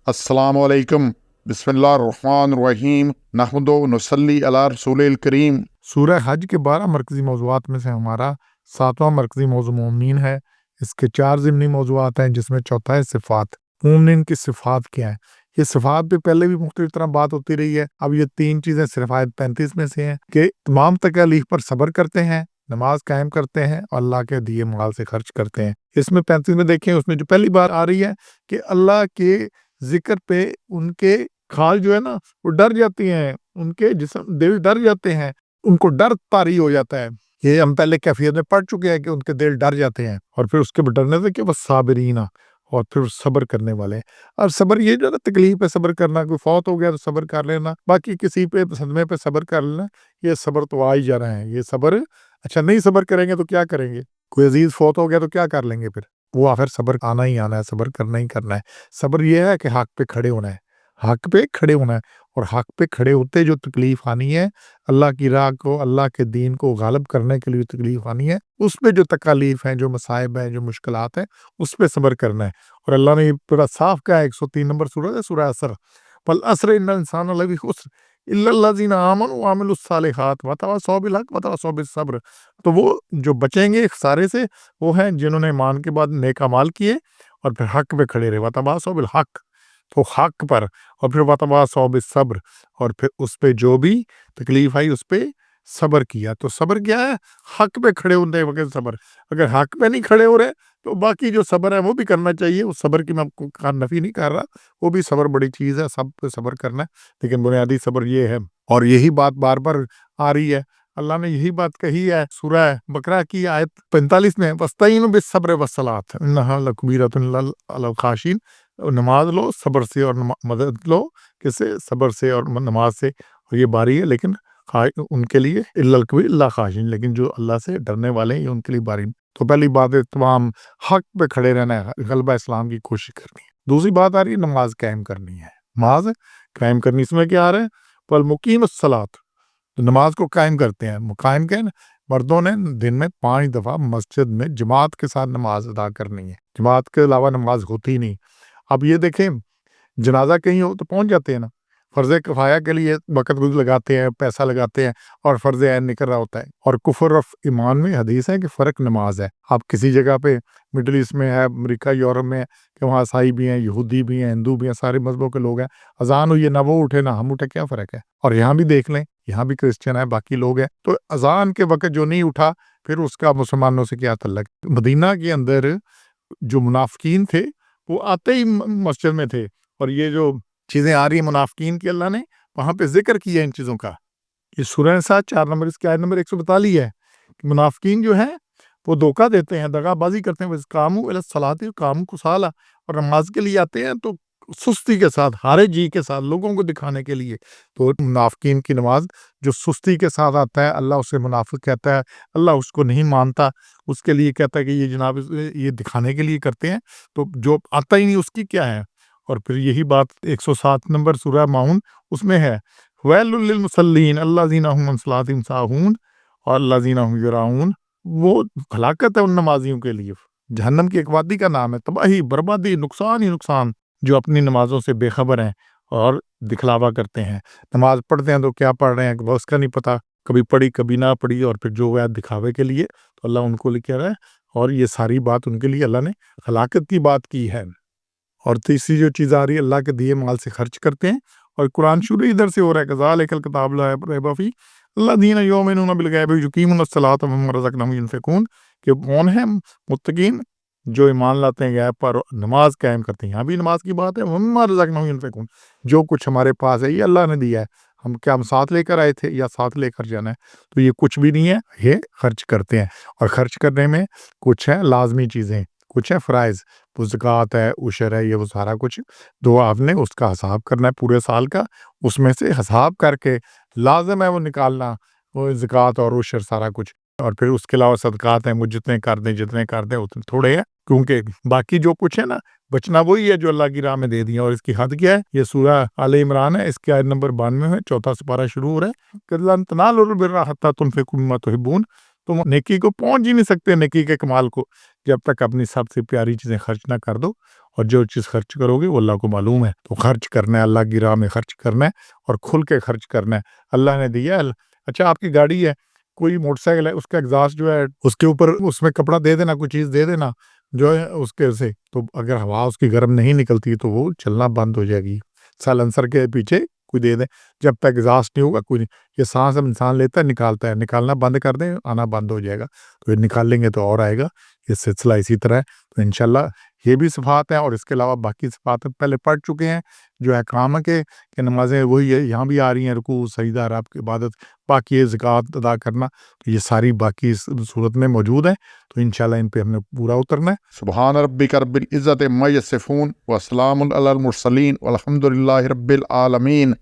अस्सलामु अलैकुम, बिस्मिल्लाहिर्रहमानिर्रहीम, नहमदु व नुसल्ली अला रसूलिल करीम। सूरह हज के 12 मरकज़ी मौज़ूआत में से हमारा 7वां मरकज़ी मौज़ू मोमिनीन है। इसके 4 ज़िमनी मौज़ूआत हैं, जिसमें चौथा है सिफ़ात। मोमिनीन की सिफ़ात क्या है? ये सिफ़ात पे पहले भी मुख्तलिफ तरह बात होती रही है। अब ये 3 चीज़ें सिर्फ़ आयत 35 में से हैं कि तमाम तकालीफ पर सब्र करते हैं, नमाज कायम करते हैं और अल्लाह के दिए माल से खर्च करते हैं। इसमें 35 में देखें, उसमें जो पहली बात आ रही है कि अल्लाह के ज़िक्र पे उनके खाल जो है ना वो डर जाती हैं, उनके जिस्म दिल डर जाते हैं, उनको डर तारी हो जाता है। ये हम पहले कैफियत में पढ़ चुके हैं कि उनके दिल डर जाते हैं और फिर उसके डरने से कि वह साबिरीना और फिर सब्र करने वाले। और सब्र ये जो ना तकलीफ पे सब्र करना, कोई फौत हो गया तो सब्र कर लेना, बाकी किसी पे सदमे पे सब्र कर लेना, ये सब्र तो आ ही जा रहे हैं। ये सब्र अच्छा नहीं सब्र करेंगे तो क्या करेंगे? कोई अजीज फौत हो गया तो क्या कर लेंगे फिर? वो फिर सब्र आना ही आना है, सब्र करना ही करना है। सब्र ये है कि हक पे खड़े होना है, हक पे खड़े होना है और हक पे खड़े होते जो तकलीफ आनी है, अल्लाह की राह को, अल्लाह के दीन को गालिब करने के लिए तकलीफ आनी है, उस पे जो तकालीफ हैं, जो मसाइब हैं, जो मुश्किलात हैं, उस पे सब्र करना है। और अल्लाह ने पूरा साफ कहा है, 103 नंबर सूरह है, सूरह असर, वल अस्र इन्नल इंसान लफी खुस्र इल्लल्लज़ीना आमनू व अमिलुस सालिहात व तवासौ बिल हक़ व तवासौ बिस सब्र। तो वो जो बचेंगे सारे से वो हैं जिन्होंने ईमान के बाद नेक अमाल किए और फिर हक पे खड़े रहे, व तवासौ बिल हक़, तो हक पर, और फिर वतवासौ बिस्सब्र, और फिर उस पे जो भी तकलीफ आई उस पे सब्र किया। तो सब्र क्या है? हक पे खड़े होने वक्त सब्र। अगर हक पे नहीं खड़े हो रहे तो बाकी जो सब्र है वो भी करना चाहिए। उस सब्र की मैं आपको नफी नहीं कर रहा, वो भी सब्र बड़ी चीज़ है, सब पे सब्र करना है, लेकिन बुनियादी सब्र ये है। और यही बात बार बार आ रही है, अल्लाह ने यही बात कही है सूरह बकरा की आयत 45 में, वस्तईनु बिस्सब्र वस्सलात इन्नहा लकबीरतुन अलल खाशिन। नमाज लो सब्र से और मदद लो किससे? सब्र से और नमाज से। और ये बारी है लेकिन उनके लिए इल्ला खाशिन, लेकिन जो अल्लाह से डरने वाले हैं ये उनके लिए बारी। तो पहली बात है तमाम हक पे खड़े रहना है, गलबा इस्लाम की कोशिश करनी है। दूसरी बात आ रही है नमाज कायम करनी है। नमाज कायम करनी, इसमें क्या आ रहा है? वल मुकीमुस सलात, तो नमाज को कायम करते हैं। कायम क्या है? मर्दों ने दिन में 5 दफ़ा मस्जिद में जमात के साथ नमाज अदा करनी है। जमात के अलावा नमाज होती नहीं। अब ये देखें, जनाजा कहीं हो तो पहुंच जाते हैं ना, फ़र्ज़ किफ़ाया के लिए वक़्त कुछ लगाते हैं, पैसा लगाते हैं और फ़र्ज़ ऐन निकल रहा होता है। और कुफ़र और ईमान में हदीस है कि फ़र्क नमाज है। आप किसी जगह पे मिडल ईस्ट में है, अमेरिका, यूरोप में है कि वहाँ ईसाई भी हैं, यहूदी भी हैं, हिंदू भी हैं, सारे मज़हबों के लोग हैं। अज़ान हुई है, ना वो उठे ना हम उठे, क्या फ़र्क है? और यहाँ भी देख लें, यहाँ भी क्रिश्चियन है, बाकी लोग हैं। तो अज़ान के वक़्त जो नहीं उठा फिर उसका मुसलमानों से क्या तल्लुक़? मदीना के अंदर जो मुनाफ़िकीन थे वो आते ही मस्जिद में थे, और ये जो चीज़ें आ रही हैं मुनाफ़िकीन की, अल्लाह ने वहाँ पे ज़िक्र किया इन चीज़ों का। ये सूरह निसा 4 नंबर इसकी आयत नंबर 142 है कि मुनाफ़िकीन जो हैं वो धोखा देते हैं, दगाबाजी करते हैं। कामू इला सलाती कामू कुसाला, और नमाज के लिए आते हैं तो सुस्ती के साथ, हारे जी के साथ, लोगों को दिखाने के लिए। तो मुनाफ़िकीन की नमाज जो सुस्ती के साथ आता है, अल्लाह उसे मुनाफ़िक कहता है, अल्लाह उसको नहीं मानता, उसके लिए कहता है कि ये जनाब ये दिखाने के लिए करते हैं। तो जो आता ही नहीं उसकी क्या है? और फिर यही बात 107 नंबर सूरह माऊन उसमें है, वैलुल लिल मुसल्लीन अल्लज़ीना हुम अन सलातिहिम साहून और अल्लज़ीना हुम युराऊन। वो हलाकत है उन नमाजियों के लिए, जहन्नम की एक वादी का नाम है, तबाही, बर्बादी, नुकसान ही नुकसान, जो अपनी नमाजों से बेखबर हैं और दिखलावा करते हैं। नमाज पढ़ते हैं तो क्या पढ़ रहे हैं उसका नहीं पता, कभी पढ़ी कभी ना पढ़ी, और फिर जो है दिखावे के लिए, तो अल्लाह उनको लिखे रहा है। और ये सारी बात उनके लिए अल्लाह ने हलाकत की बात की है। और तीसरी जो चीज़ आ रही है, अल्लाह के दिए माल से खर्च करते हैं। और कुरान शुरू इधर से हो रहा है, ज़ालिकल किताब ला रैब फीह अल्लज़ीना युमिनूना बिल गैबि व युकीमूनस सलाता व मिम्मा रज़क़नाहुम युनफ़िकून, कि कौन है मुत्तकीन? जो ईमान लाते हैं गैब पर, नमाज कायम करते हैं। यहाँ भी नमाज की बात है, व मिम्मा रज़क़नाहुम युनफ़िकून, जो कुछ हमारे पास है ये अल्लाह ने दिया है, हम क्या हम साथ लेकर आए थे या साथ लेकर जाना है? तो ये कुछ भी नहीं है, ये खर्च करते हैं। और खर्च करने में कुछ है लाजमी चीज़ें, कुछ है फ़राइज़, वो ज़कात है, उशर है, ये वो सारा कुछ तो आपने उसका हिसाब करना है पूरे साल का, उसमें से हिसाब करके लाज़िम है वो निकालना, वो ज़कात और उशर सारा कुछ। और फिर उसके अलावा सदक़ात हैं, वो जितने कर दें उतने थोड़े हैं, क्योंकि बाकी जो कुछ है ना बचना वही है जो अल्लाह की राह में दे दिया। और इसकी हद क्या है? ये सूरह आले इमरान है, इसकी आयत नंबर 92 है, चौथा सिपारा शुरू हो रहा है, कि लन तनालुल बिर्रा हत्ता तुनफ़िकू मिम्मा तुहिब्बून, तुम नेकी को पहुंच ही नहीं सकते, नेकी के कमाल को, جب تک اپنی سب سے پیاری چیزیں خرچ نہ کر دو، اور جو چیز خرچ کرو گے وہ اللہ کو معلوم ہے، تو خرچ کرنا ہے، اللہ کی راہ میں خرچ کرنا ہے اور کھل کے خرچ کرنا ہے۔ اللہ نے دیا ہے۔ اچھا آپ کی گاڑی ہے، کوئی موٹر سائیکل ہے، اس کا ایگزاسٹ جو ہے اس کے اوپر اس میں کپڑا دے دینا، کوئی چیز دے دینا جو ہے اس کے سے، تو اگر ہوا اس کی گرم نہیں نکلتی تو وہ چلنا بند ہو جائے گی۔ سائلنسر کے پیچھے کوئی دے دیں، جب تک ایگزاسٹ نہیں ہوگا کوئی نہیں۔ یہ سانس انسان لیتا ہے، نکالتا ہے، نکالنا بند کر دیں آنا بند ہو جائے گا، تو یہ نکال لیں گے تو اور آئے گا۔ یہ سلسلہ اسی طرح ہے۔ تو انشاءاللہ یہ بھی صفات ہیں، اور اس کے علاوہ باقی صفات پہلے پڑھ چکے ہیں جو احکام کہ نمازیں وہی ہے، یہاں بھی آ رہی ہیں، رکوع سجدہ رب کی عبادت، باقی زکوٰۃ ادا کرنا، تو یہ ساری باقی اس صورت میں موجود ہیں، تو انشاءاللہ ان پہ ہم نے پورا اترنا ہے۔ سبحان ربک رب العزت عما یصفون وسلام علی المرسلین والحمد للہ رب العالمین۔